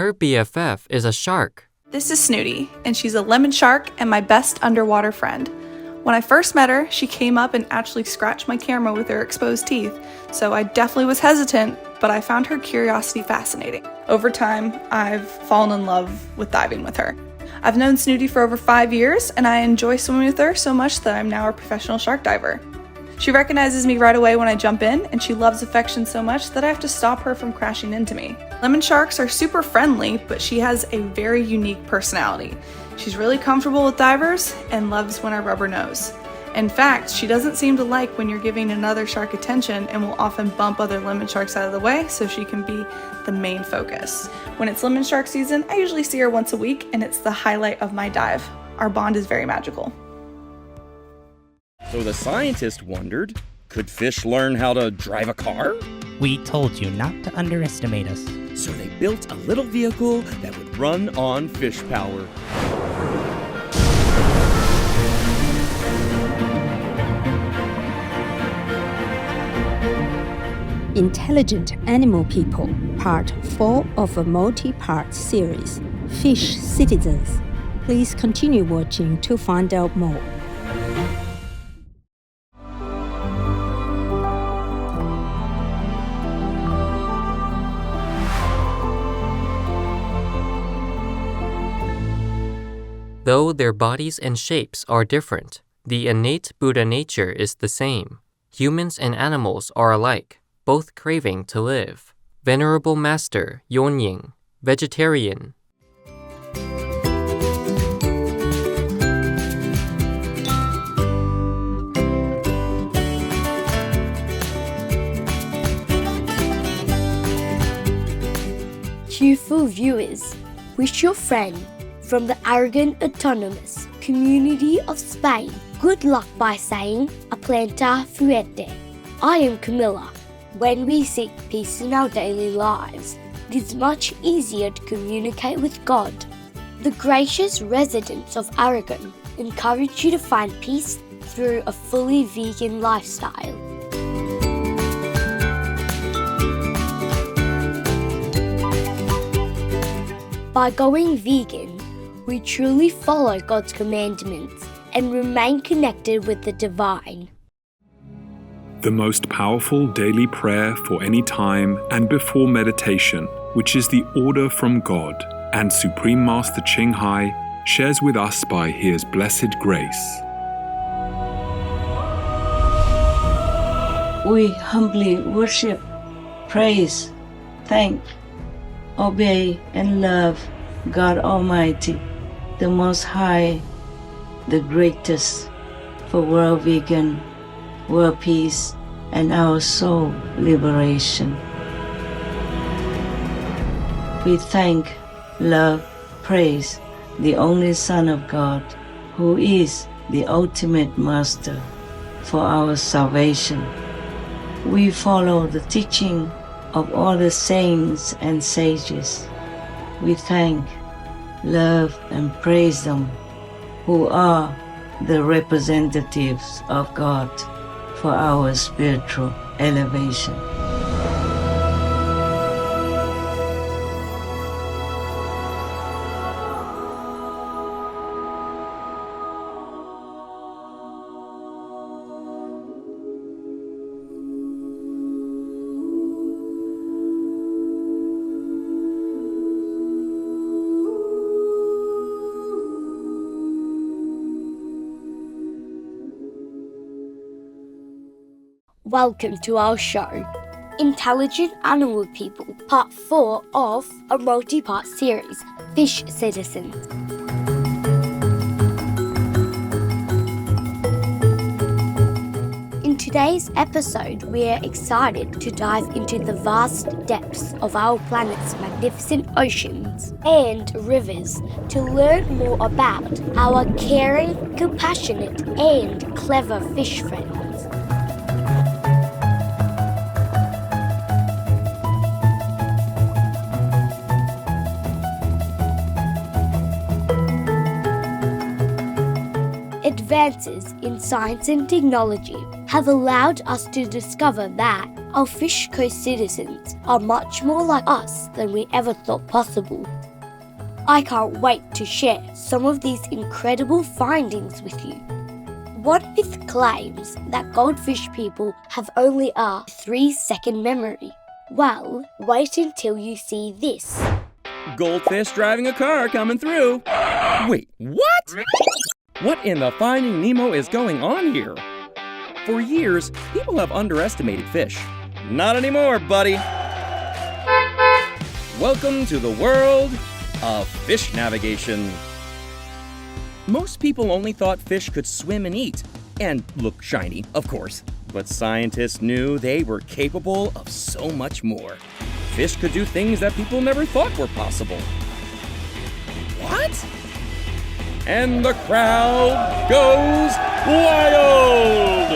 Her BFF is a shark. This is Snooty, and she's a lemon shark and my best underwater friend. When I first met her, she came up and actually scratched my camera with her exposed teeth, so I definitely was hesitant, but I found her curiosity fascinating. Over time, I've fallen in love with diving with her. I've known Snooty for over 5 years, and I enjoy swimming with her so much that I'm now a professional shark diver. She recognizes me right away when I jump in, and she loves affection so much that I have to stop her from crashing into me. Lemon sharks are super friendly, but she has a very unique personality. She's really comfortable with divers and loves when I rub her nose. In fact, she doesn't seem to like when you're giving another shark attention and will often bump other lemon sharks out of the way so she can be the main focus. When it's lemon shark season, I usually see her once a week, and it's the highlight of my dive. Our bond is very magical. So the scientist wondered, could fish learn how to drive a car? We told you not to underestimate us. So they built a little vehicle that would run on fish power. Intelligent Animal People, Part 4 of a multi-part series, Fish Citizens. Please continue watching to find out more. Though their bodies and shapes are different, the innate Buddha nature is the same. Humans and animals are alike, both craving to live. Venerable Master Yonying, vegetarian. Cheerful viewers, wish your friend from the arrogant autonomous community of Spain good luck by saying a planta fuerte. I am Camilla. When we seek peace in our daily lives, it is much easier to communicate with God. The gracious residents of Aragon encourage you to find peace through a fully vegan lifestyle. By going vegan, we truly follow God's commandments and remain connected with the divine. The most powerful daily prayer for any time and before meditation, which is the order from God, and Supreme Master Ching Hai shares with us by His blessed grace. We humbly worship, praise, thank, obey, and love God Almighty, the Most High, the greatest, for world vegan, world peace, and our soul liberation. We thank, love, praise the only Son of God, who is the ultimate Master for our salvation. We follow the teaching of all the saints and sages. We thank, love, and praise them, who are the representatives of God for our spiritual elevation. Welcome to our show, Intelligent Animal People, Part 4 of a multi-part series, Fish Citizens. In today's episode, we are excited to dive into the vast depths of our planet's magnificent oceans and rivers to learn more about our caring, compassionate, and clever fish friends. Advances in science and technology have allowed us to discover that Our fish co-citizens are much more like us than we ever thought possible. I can't wait to share some of these incredible findings with you. One myth claims that goldfish people have only a 3-second memory. Well, wait until you see this. Goldfish driving a car coming through. Wait, what? What in the Finding Nemo is going on here? For years, people have underestimated fish. Not anymore, buddy. Welcome to the world of fish navigation. Most people only thought fish could swim and eat, and look shiny, of course. But scientists knew they were capable of so much more. Fish could do things that people never thought were possible. What? And the crowd goes wild!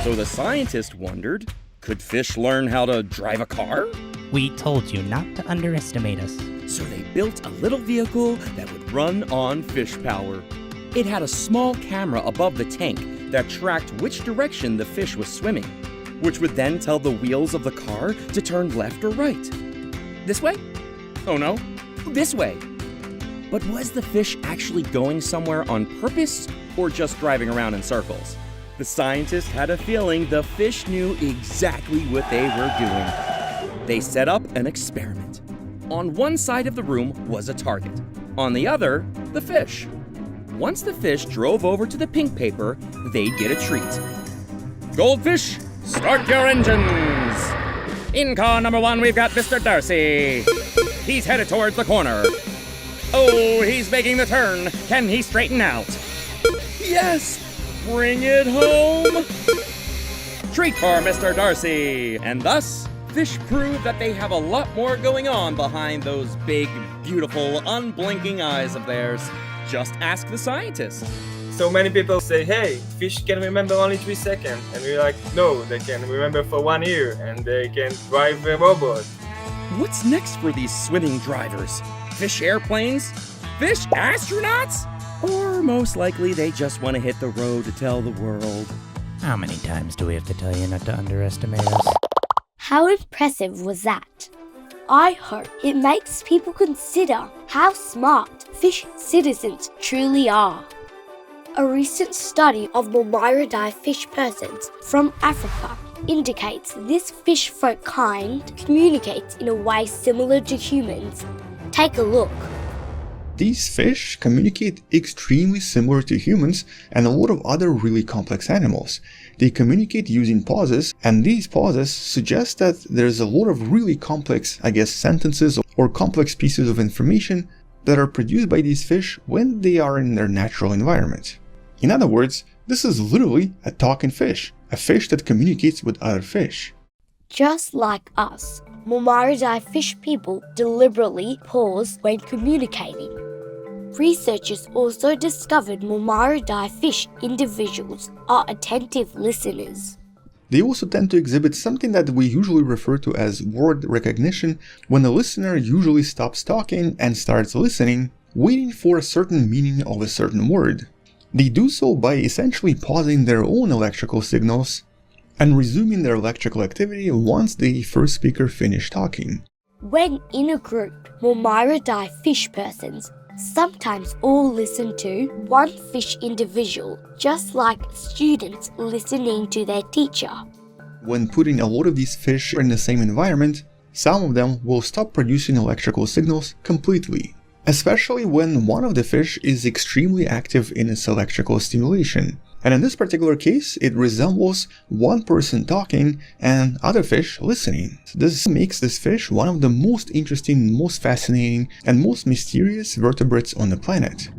So the scientist wondered, could fish learn how to drive a car? We told you not to underestimate us. So they built a little vehicle that would run on fish power. It had a small camera above the tank that tracked which direction the fish was swimming, which would then tell the wheels of the car to turn left or right. This way? Oh no, this way. But was the fish actually going somewhere on purpose or just driving around in circles? The scientists had a feeling the fish knew exactly what they were doing. They set up an experiment. On one side of the room was a target. On the other, the fish. Once the fish drove over to the pink paper, they'd get a treat. Goldfish, start your engines! In car number 1, we've got Mr. Darcy. He's headed towards the corner. Oh, he's making the turn. Can he straighten out? Yes! Bring it home! Treat for Mr. Darcy. And thus, fish prove that they have a lot more going on behind those big, beautiful, unblinking eyes of theirs. Just ask the scientists. So many people say, hey, fish can remember only 3 seconds. And we're like, no, they can remember for 1 year and they can drive a robot. What's next for these swimming drivers? Fish airplanes? Fish astronauts? Or most likely they just want to hit the road to tell the world. How many times do we have to tell you not to underestimate us? How impressive was that? I hope it makes people consider how smart fish citizens truly are. A recent study of Mormyridae fish persons from Africa indicates this fish folk kind communicates in a way similar to humans. Take a look. These fish communicate extremely similar to humans and a lot of other really complex animals. They communicate using pauses, and these pauses suggest that there's a lot of really complex, sentences or complex pieces of information that are produced by these fish when they are in their natural environment. In other words, this is literally a talking fish, a fish that communicates with other fish. Just like us, Mormyridae fish people deliberately pause when communicating. Researchers also discovered Mormyridae fish individuals are attentive listeners. They also tend to exhibit something that we usually refer to as word recognition, when the listener usually stops talking and starts listening, waiting for a certain meaning of a certain word. They do so by essentially pausing their own electrical signals and resuming their electrical activity once the first speaker finished talking. When in a group, Mormyridae fish persons sometimes all listen to one fish individual, just like students listening to their teacher. When putting a lot of these fish in the same environment, some of them will stop producing electrical signals completely, especially when one of the fish is extremely active in its electrical stimulation. And in this particular case, it resembles one person talking and other fish listening. This makes this fish one of the most interesting, most fascinating, and most mysterious vertebrates on the planet.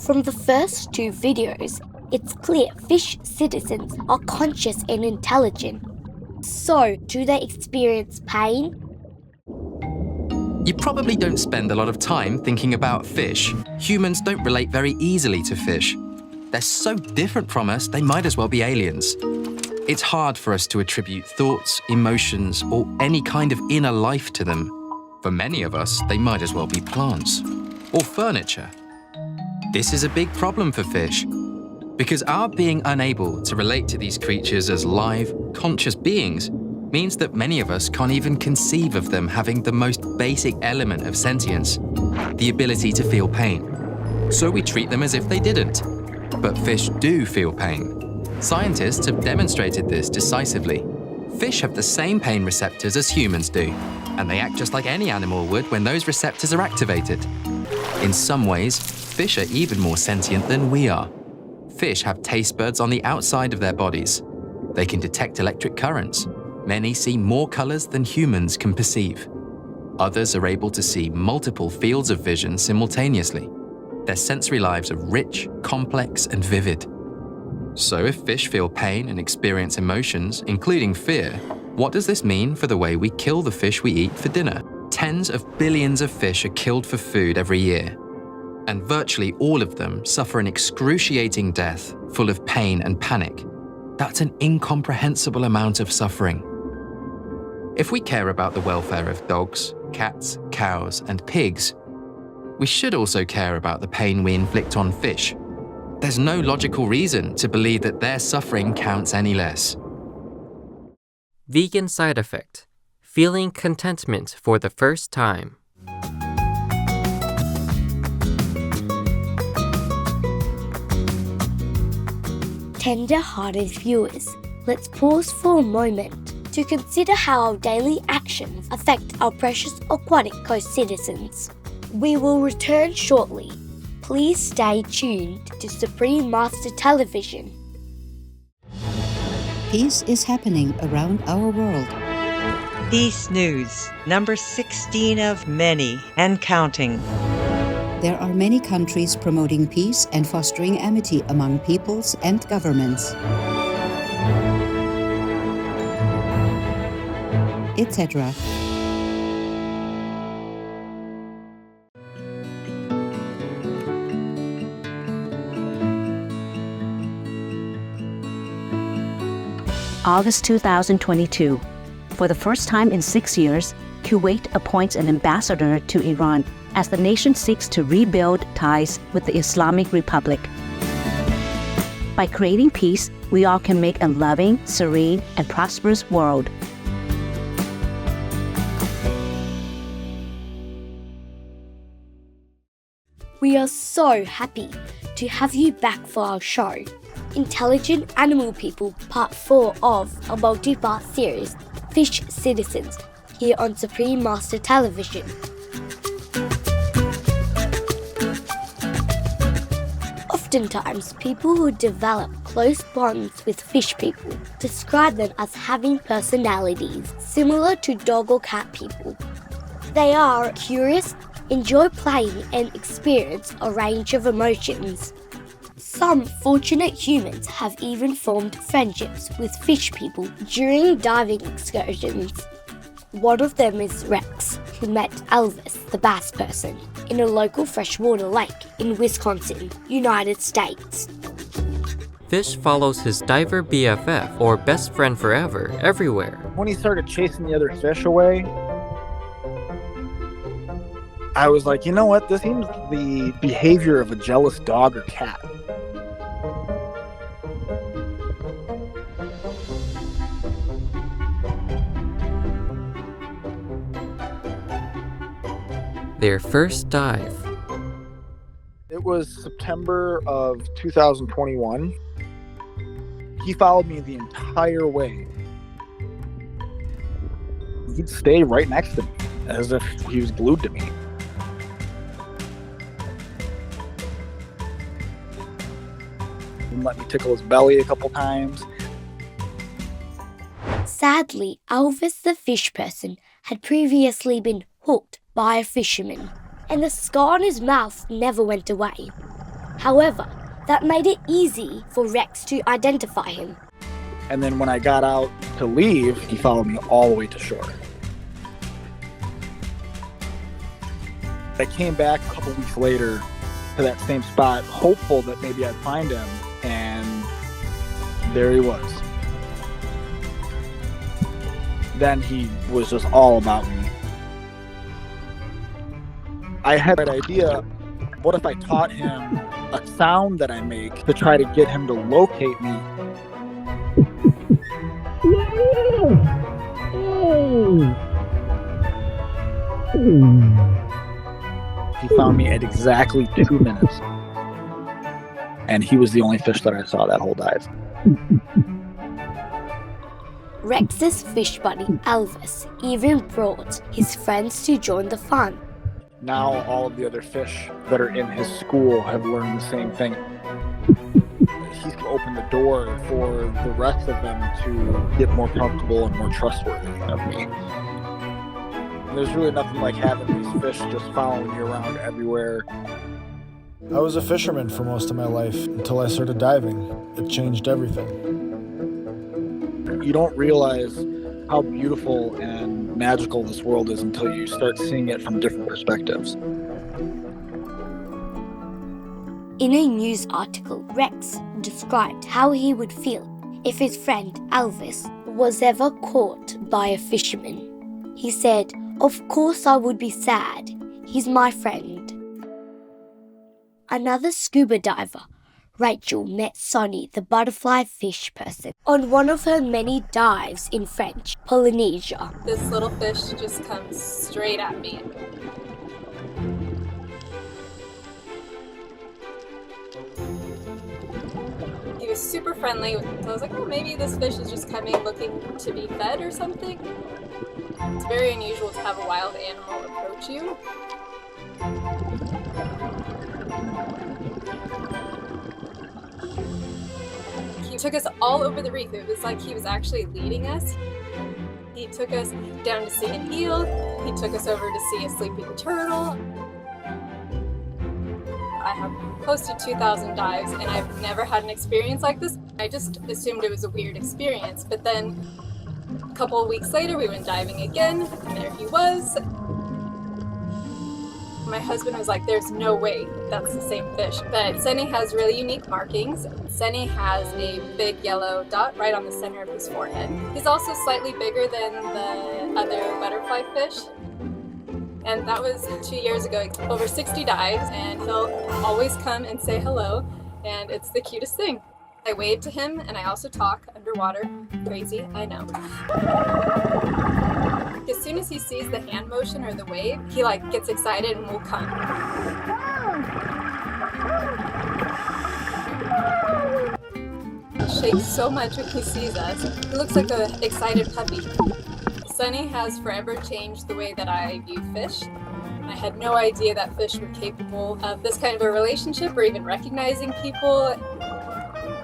From the first 2 videos, it's clear fish citizens are conscious and intelligent. So, do they experience pain? You probably don't spend a lot of time thinking about fish. Humans don't relate very easily to fish. They're so different from us, they might as well be aliens. It's hard for us to attribute thoughts, emotions, or any kind of inner life to them. For many of us, they might as well be plants or furniture. This is a big problem for fish, because our being unable to relate to these creatures as live, conscious beings means that many of us can't even conceive of them having the most basic element of sentience, the ability to feel pain. So we treat them as if they didn't. But fish do feel pain. Scientists have demonstrated this decisively. Fish have the same pain receptors as humans do, and they act just like any animal would when those receptors are activated. In some ways, fish are even more sentient than we are. Fish have taste buds on the outside of their bodies. They can detect electric currents. Many see more colors than humans can perceive. Others are able to see multiple fields of vision simultaneously. Their sensory lives are rich, complex, and vivid. So if fish feel pain and experience emotions, including fear, what does this mean for the way we kill the fish we eat for dinner? Tens of billions of fish are killed for food every year, and virtually all of them suffer an excruciating death full of pain and panic. That's an incomprehensible amount of suffering. If we care about the welfare of dogs, cats, cows, and pigs, we should also care about the pain we inflict on fish. There's no logical reason to believe that their suffering counts any less. Vegan side effect: feeling contentment for the first time. Tender-hearted viewers, let's pause for a moment to consider how our daily actions affect our precious aquatic co-citizens. We will return shortly. Please stay tuned to Supreme Master Television. Peace is happening around our world. Peace News, number 16 of many and counting. There are many countries promoting peace and fostering amity among peoples and governments, etc. August 2022. For the first time in 6 years, Kuwait appoints an ambassador to Iran as the nation seeks to rebuild ties with the Islamic Republic. By creating peace, we all can make a loving, serene, and prosperous world. We are so happy to have you back for our show, Intelligent Animal People Part 4 of a multi-part series, Fish Citizens, here on Supreme Master Television. Oftentimes, people who develop close bonds with fish people describe them as having personalities similar to dog or cat people. They are curious, enjoy playing, and experience a range of emotions. Some fortunate humans have even formed friendships with fish people during diving excursions. One of them is Rex, who met Elvis, the bass person, in a local freshwater lake in Wisconsin, United States. Fish follows his diver BFF, or best friend forever, everywhere. When he started chasing the other fish away, I was like, you know what? This seems the behavior of a jealous dog or cat. Their first dive. It was September of 2021. He followed me the entire way. He'd stay right next to me, as if he was glued to me. He'd let me tickle his belly a couple times. Sadly, Elvis the fish person had previously been hooked by a fisherman, and the scar on his mouth never went away. However, that made it easy for Rex to identify him. And then when I got out to leave, he followed me all the way to shore. I came back a couple weeks later to that same spot, hopeful that maybe I'd find him, and there he was. Then he was just all about me. I had that idea, what if I taught him a sound that I make to try to get him to locate me? He found me at exactly 2 minutes. And he was the only fish that I saw that whole dive. Rex's fish buddy, Elvis, even brought his friends to join the fun. Now all of the other fish that are in his school have learned the same thing. He's opened the door for the rest of them to get more comfortable and more trustworthy of me. There's really nothing like having these fish just following you around everywhere. I was a fisherman for most of my life until I started diving. It changed everything. You don't realize how beautiful and magical this world is until you start seeing it from different perspectives. In a news article, Rex described how he would feel if his friend Elvis was ever caught by a fisherman. He said, "Of course I would be sad. He's my friend." Another scuba diver, Rachel, met Sonny, the butterfly fish person, on one of her many dives in French Polynesia. This little fish just comes straight at me. He was super friendly, so I was like, oh, maybe this fish is just coming looking to be fed or something. It's very unusual to have a wild animal approach you. He took us all over the reef. It was like he was actually leading us. He took us down to see an eel. He took us over to see a sleeping turtle. I have close to 2,000 dives, and I've never had an experience like this. I just assumed it was a weird experience, but then a couple of weeks later we went diving again, and there he was. My husband was like, there's no way that's the same fish. But Sunny has really unique markings. Sunny has a big yellow dot right on the center of his forehead. He's also slightly bigger than the other butterfly fish. And that was 2 years ago, over 60 dives, and he'll always come and say hello, and it's the cutest thing. I wave to him, and I also talk underwater. Crazy, I know. As soon as he sees the hand motion or the wave, he gets excited and will come. He shakes so much when he sees us. He looks like an excited puppy. Sunny has forever changed the way that I view fish. I had no idea that fish were capable of this kind of a relationship or even recognizing people.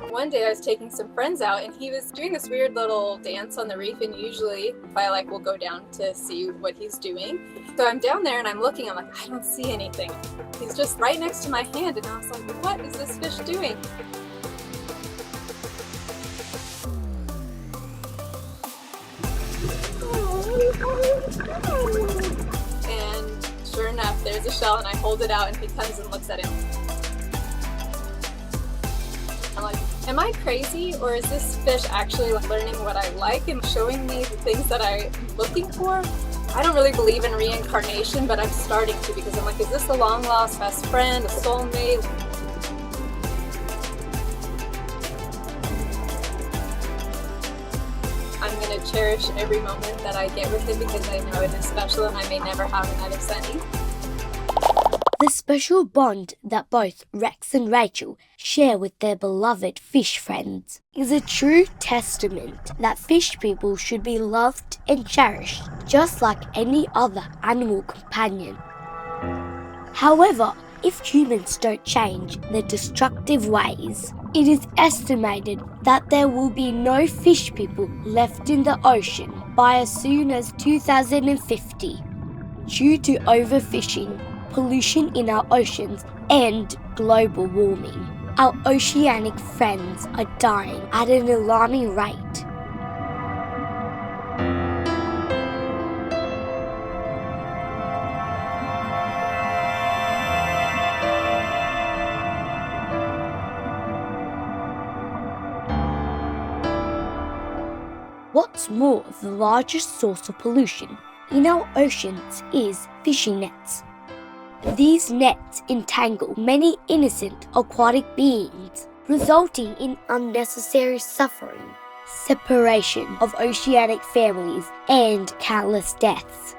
One day I was taking some friends out and he was doing this weird little dance on the reef, and usually I will go down to see what he's doing. So I'm down there and I'm looking, I'm like, I don't see anything. He's just right next to my hand, and I was like, what is this fish doing? And sure enough, there's a shell, and I hold it out and he comes and looks at it. I'm like, am I crazy, or is this fish actually learning what I like and showing me the things that I'm looking for? I don't really believe in reincarnation, but I'm starting to, because I'm like, is this a long-lost best friend, a soulmate? I'm going to cherish every moment that I get with him because I know it is special and I may never have another Sunny. The special bond that both Rex and Rachel share with their beloved fish friends is a true testament that fish people should be loved and cherished just like any other animal companion. However, if humans don't change their destructive ways, it is estimated that there will be no fish people left in the ocean by as soon as 2050 due to overfishing, pollution in our oceans, and global warming. Our oceanic friends are dying at an alarming rate. What's more, the largest source of pollution in our oceans is fishing nets. These nets entangle many innocent aquatic beings, resulting in unnecessary suffering, separation of oceanic families, and countless deaths.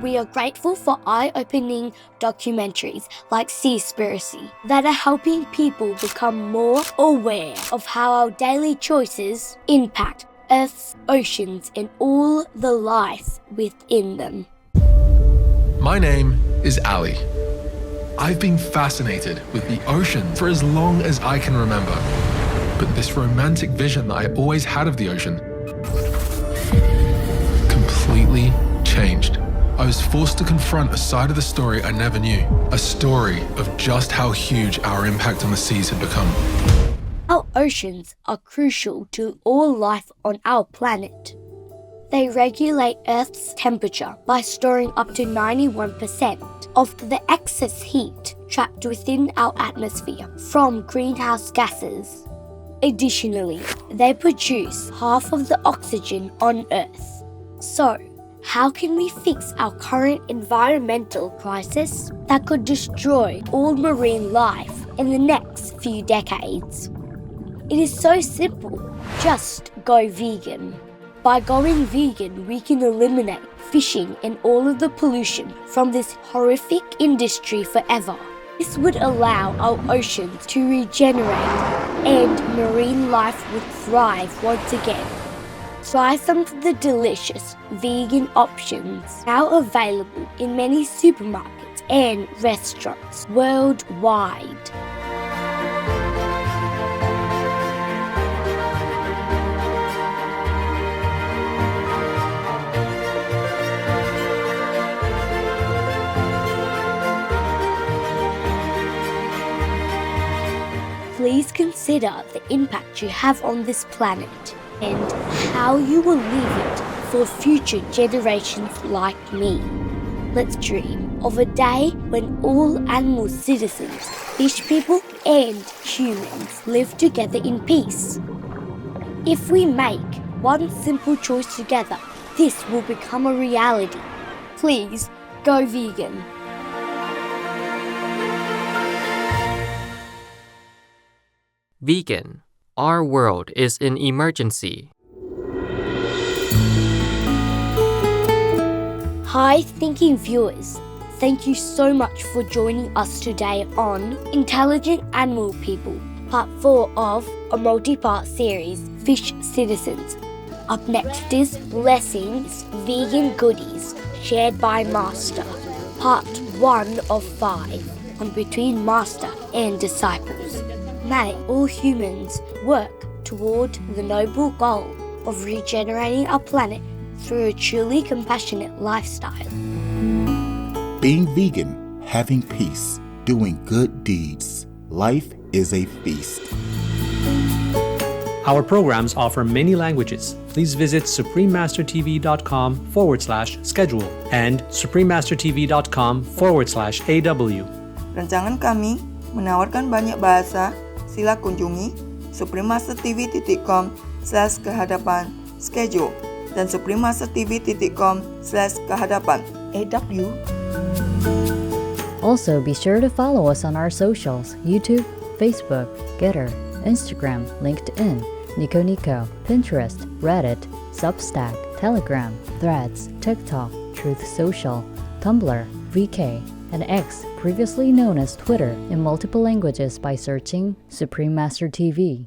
We are grateful for eye-opening documentaries like Seaspiracy that are helping people become more aware of how our daily choices impact Earth's oceans and all the life within them. My name is Ali. I've been fascinated with the ocean for as long as I can remember. But this romantic vision that I always had of the ocean completely changed. I was forced to confront a side of the story I never knew, a story of just how huge our impact on the seas had become. Our oceans are crucial to all life on our planet. They regulate Earth's temperature by storing up to 91% of the excess heat trapped within our atmosphere from greenhouse gases. Additionally, they produce half of the oxygen on Earth. So, how can we fix our current environmental crisis that could destroy all marine life in the next few decades? It is so simple. Just go vegan. By going vegan, we can eliminate fishing and all of the pollution from this horrific industry forever. This would allow our oceans to regenerate and marine life would thrive once again. Try some of the delicious vegan options now available in many supermarkets and restaurants worldwide. Please consider the impact you have on this planet and how you will leave it for future generations like me. Let's dream of a day when all animal citizens, fish people and humans live together in peace. If we make one simple choice together, this will become a reality. Please go vegan. Vegan. Our world is in emergency. Hi, thinking viewers. Thank you so much for joining us today on Intelligent Animal People, Part 4 of a multi-part series, Fish Citizens. Up next is Blessings, Vegan Goodies, shared by Master, Part 1 of 5 on Between Master and Disciples. May all humans work toward the noble goal of regenerating our planet through a truly compassionate lifestyle. Being vegan, having peace, doing good deeds. Life is a feast. Our programs offer many languages. Please visit suprememastertv.com/schedule and suprememastertv.com/AW. Rancangan kami menawarkan banyak bahasa. Sila kunjungi suprememastertv.com/kehadapan schedule dan suprememastertv.com/kehadapan AW. Also, be sure to follow us on our socials: YouTube, Facebook, Getter, Instagram, LinkedIn, Nico, Pinterest, Reddit, Substack, Telegram, Threads, TikTok, Truth Social, Tumblr, VK, and X, previously known as Twitter, in multiple languages by searching Supreme Master TV.